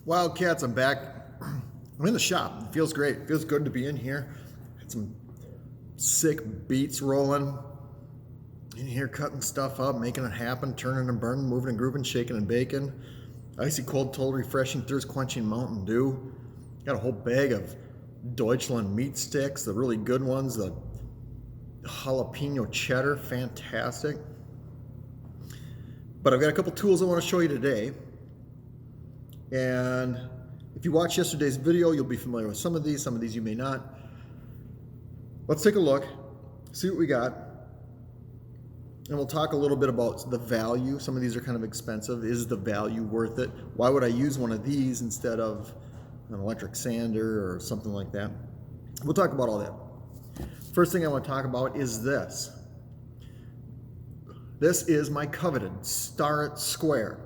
Wildcats, I'm back. I'm in the shop. It feels great. It feels good to be in here. Had some sick beats rolling. In here cutting stuff up, making it happen, turning and burning, moving and grooving, shaking and baking. Icy cold, total refreshing, thirst quenching Mountain Dew. Got a whole bag of Deutschland meat sticks, the really good ones, the jalapeno cheddar, fantastic. But I've got a couple tools I want to show you today. And if you watched yesterday's video, you'll be familiar with some of these you may not. Let's take a look, see what we got, and we'll talk a little bit about the value. Some of these are kind of expensive. Is the value worth it? Why would I use one of these instead of an electric sander or something like that? We'll talk about all that. First thing I want to talk about is this. This is my coveted Starrett square.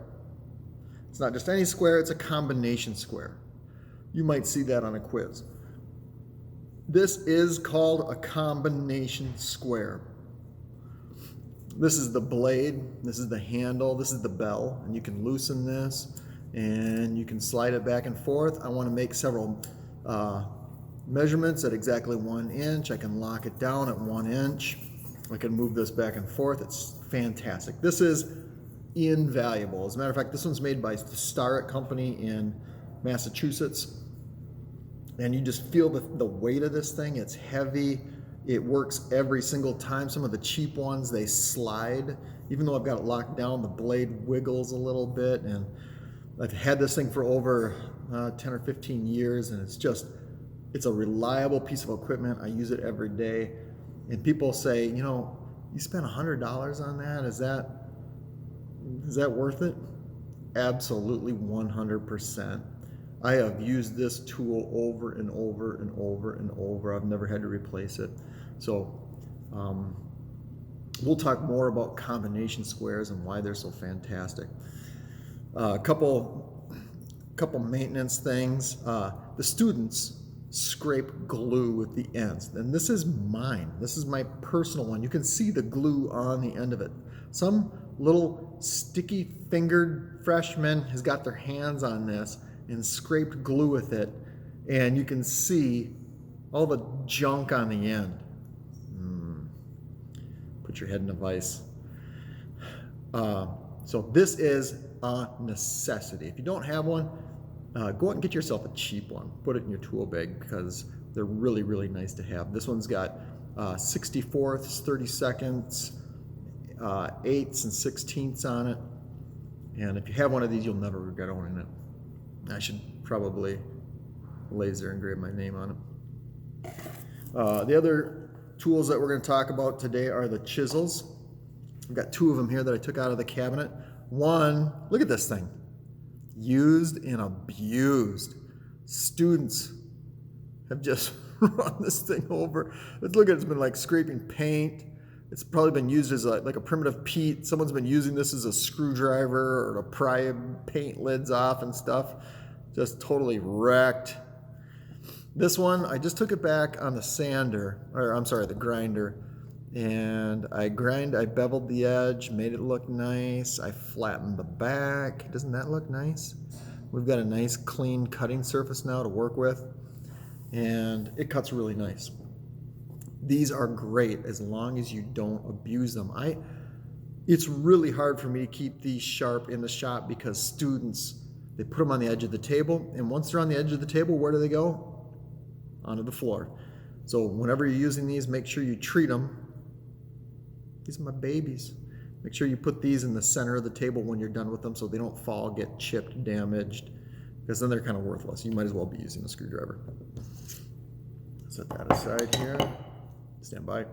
It's not just any square, it's a combination square. You might see that on a quiz. This is called a combination square. This is the blade, this is the handle, this is the bell, and you can loosen this and you can slide it back and forth. I want to make several measurements at exactly 1 inch. I can lock it down at 1 inch. I can move this back and forth. It's fantastic. This is invaluable. As a matter of fact, this one's made by the Starrett company in Massachusetts. And you just feel the weight of this thing. It's heavy. It works every single time. Some of the cheap ones, they slide. Even though I've got it locked down, the blade wiggles a little bit. And I've had this thing for over 10 or 15 years, and it's a reliable piece of equipment. I use it every day. And people say, you know, you spent $100 on that? Is that worth it? Absolutely 100%. I have used this tool over and over and over and over. I've never had to replace it. So we'll talk more about combination squares and why they're so fantastic. A couple maintenance things. The students scrape glue with the ends, and this is mine. This is my personal one. You can see the glue on the end of it. Some little sticky fingered freshman has got their hands on this and scraped glue with it, and you can see all the junk on the end. Put your head in a vice. So this is a necessity. If you don't have one, go out and get yourself a cheap one. Put it in your tool bag because they're really, really nice to have. This one's got 64ths, 32nds, 8ths, and 16ths on it. And if you have one of these, you'll never regret owning it. I should probably laser engrave my name on it. The other tools that we're going to talk about today are the chisels. I've got 2 of them here that I took out of the cabinet. One, look at this thing. Used and abused. Students have just run this thing over. Let's look at it. It's been like scraping paint. It's probably been used as like a primitive Pete. Someone's been using this as a screwdriver or to pry paint lids off and stuff. Just totally wrecked. This one, I just took it back on the the grinder. And I beveled the edge, made it look nice. I flattened the back. Doesn't that look nice? We've got a nice clean cutting surface now to work with. And it cuts really nice. These are great as long as you don't abuse them. It's really hard for me to keep these sharp in the shop because students, they put them on the edge of the table, and once they're on the edge of the table, where do they go? Onto the floor. So whenever you're using these, make sure you treat them. These are my babies. Make sure you put these in the center of the table when you're done with them so they don't fall, get chipped, damaged, because then they're kind of worthless. You might as well be using a screwdriver. Set that aside here. Stand by.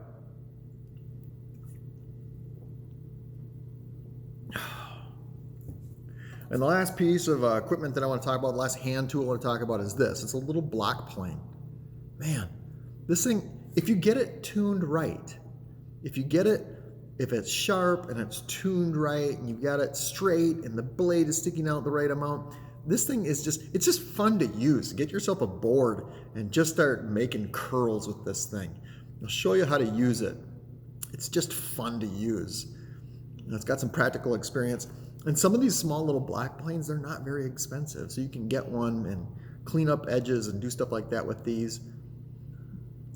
And the last piece of equipment that I want to talk about, the last hand tool I want to talk about is this. It's a little block plane. Man, this thing, if you get it tuned right, if it's sharp and it's tuned right and you've got it straight and the blade is sticking out the right amount, this thing is it's just fun to use. Get yourself a board and just start making curls with this thing. I'll show you how to use it. It's just fun to use. It's got some practical experience. And some of these small little black planes, they're not very expensive. So you can get one and clean up edges and do stuff like that with these.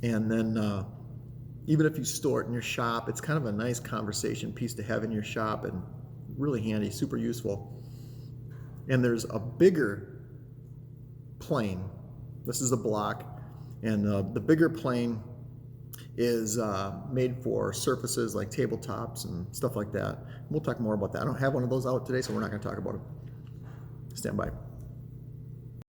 And then even if you store it in your shop, it's kind of a nice conversation piece to have in your shop and really handy, super useful. And there's a bigger plane. This is a block, and the bigger plane is made for surfaces like tabletops and stuff like that. We'll talk more about that. I don't have one of those out today, so we're not going to talk about it. Stand by.